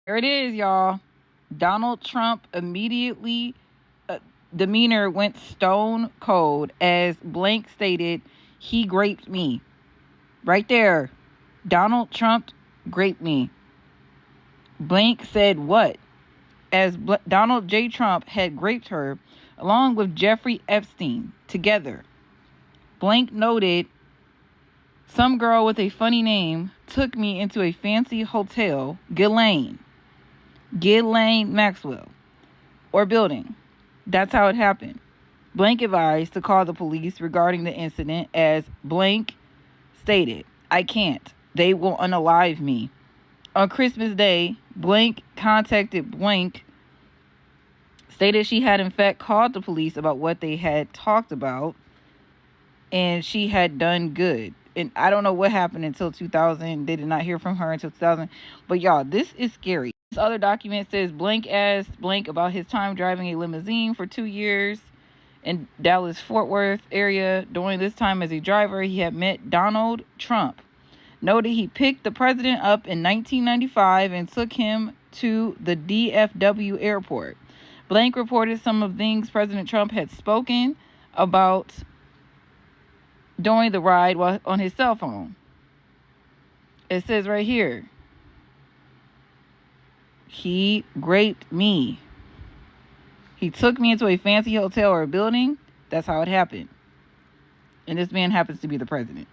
There it is, y'all. Donald Trump immediately demeanor went stone cold as blank stated, he raped me. Right there. Donald Trump raped me. Blank said what? As Donald J. Trump had raped her along with Jeffrey Epstein together. Blank noted, some girl with a funny name took me into a fancy hotel, Ghislaine Maxwell, or building. That's how it happened. Blank advised to call the police regarding the incident as Blank stated, I can't. They will unalive me. On Christmas Day, Blank contacted Blank, stated she had in fact called the police about what they had talked about, and she had done good. And I don't know what happened until 2000. They did not hear from her until 2000. But y'all, this is scary. This other document says Blank asked Blank about his time driving a limousine for 2 years in Dallas-Fort Worth area. During this time as a driver, he had met Donald Trump. Noted he picked the president up in 1995 and took him to the DFW airport. Blank reported some of the things President Trump had spoken about during the ride while on his cell phone. It says right here, he raped me. He took me into a fancy hotel or a building. That's how it happened. And this man happens to be the president.